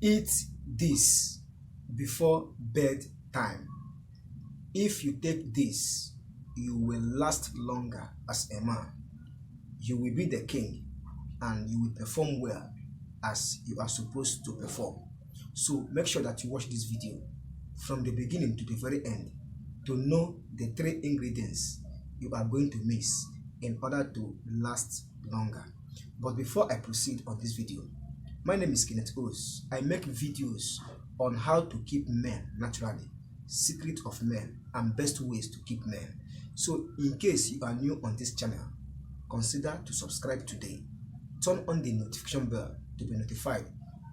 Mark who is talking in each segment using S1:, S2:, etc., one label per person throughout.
S1: Eat this before bedtime. If you take this, you will last longer as a man. You will be the king and you will perform well as you are supposed to perform. So make sure that you watch this video from the beginning to the very end to know the 3 ingredients you are going to miss in order to last longer. But before I proceed on this video, my name is Kenneth Os. I make videos on how to keep men naturally, secret of men, and best ways to keep men. So in case you are new on this channel, consider to subscribe today. Turn on the notification bell to be notified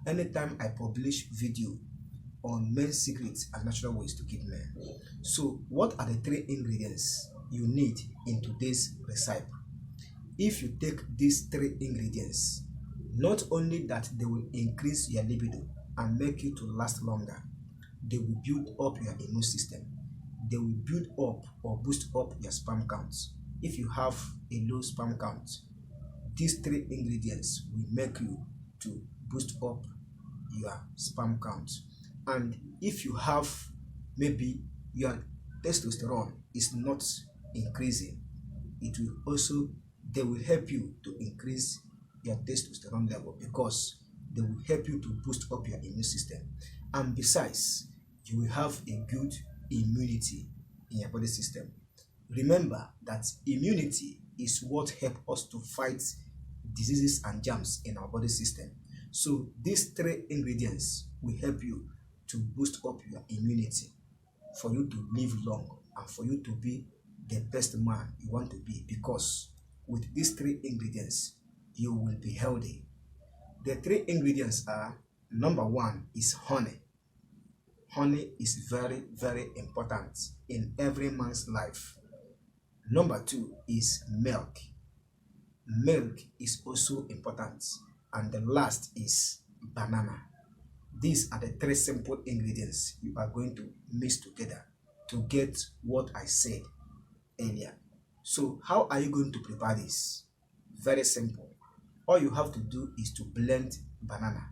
S1: anytime I publish video on men's secrets and natural ways to keep men. So what are the 3 ingredients you need in today's recipe? If you take these 3 ingredients, not only that they will increase your libido and make you to last longer, they will build up your immune system. They will build up or boost up your sperm counts. If you have a low sperm count, these 3 ingredients will make you to boost up your sperm count. And if you have maybe your testosterone is not increasing, it will also, they will help you to increase your testosterone level because they will help you to boost up your immune system. And besides, you will have a good immunity in your body system. Remember that immunity is what helps us to fight diseases and germs in our body system. So these 3 ingredients will help you to boost up your immunity for you to live long and for you to be the best man you want to be, because with these 3 ingredients you will be healthy. The 3 ingredients are: number 1 is honey. Honey is very, very important in every man's life. Number 2 is milk. Milk is also important. And the last is banana. These are the 3 simple ingredients you are going to mix together to get what I said earlier. So how are you going to prepare this? Very simple. All you have to do is to blend banana,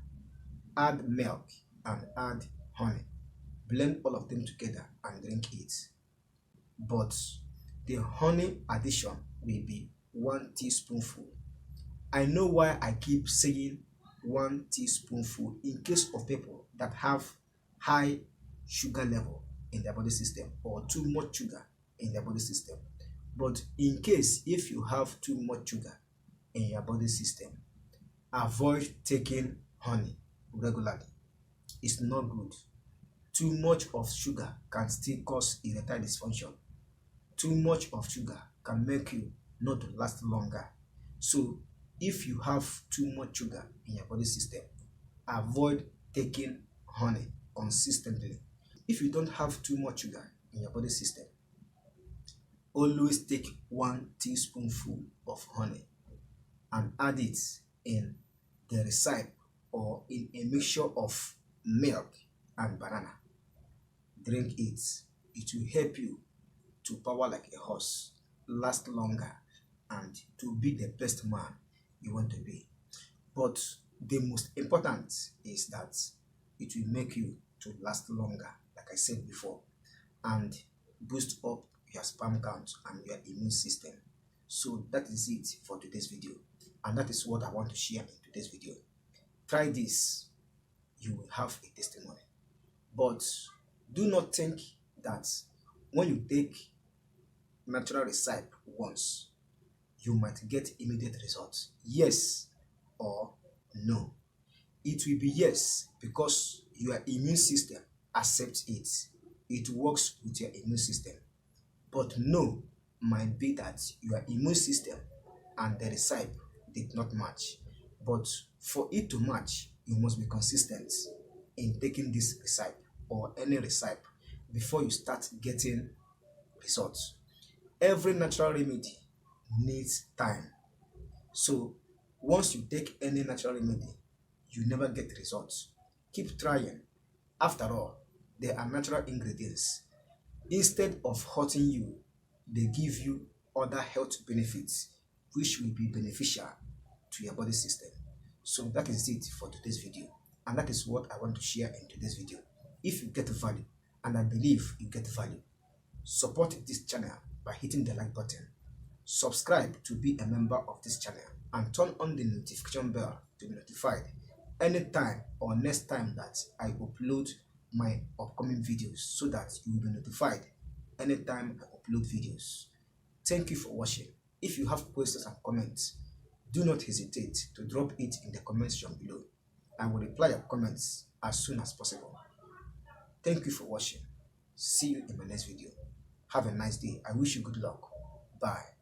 S1: add milk, and add honey. Blend all of them together and drink it. But the honey addition will be 1 teaspoonful. I know why I keep saying 1 teaspoonful in case of people that have high sugar level in their body system or too much sugar in their body system. But in case if you have too much sugar in your body system, avoid taking honey regularly. It's not good. Too much of sugar can still cause erectile dysfunction. Too much of sugar can make you not to last longer. So if you have too much sugar in your body system, avoid taking honey consistently. If you don't have too much sugar in your body system, always take 1 teaspoonful of honey and add it in the recipe or in a mixture of milk and banana. Drink it. It will help you to power like a horse, last longer, and to be the best man you want to be. But the most important is that it will make you to last longer, like I said before, and boost up your sperm count and your immune system. So that is it for today's video, and that is what I want to share in today's video. Try this, you will have a testimony. But do not think that when you take natural recipe once, you might get immediate results. Yes or no. It will be yes because your immune system accepts it. It works with your immune system. But no might be that your immune system and the recipe did not match. But for it to match, you must be consistent in taking this recipe or any recipe before you start getting results. Every natural remedy needs time. So once you take any natural remedy, you never get results. Keep trying. After all, they are natural ingredients. Instead of hurting you, they give you other health benefits which will be beneficial to your body system. So that is it for today's video. And that is what I want to share in today's video. If you get value, and I believe you get value, support this channel by hitting the like button. Subscribe to be a member of this channel and turn on the notification bell to be notified anytime or next time that I upload my upcoming videos, so that you will be notified anytime I upload videos. Thank you for watching. If you have questions and comments, do not hesitate to drop it in the comment section below. I will reply your comments as soon as possible. Thank you for watching. See you in my next video. Have a nice day. I wish you good luck. Bye.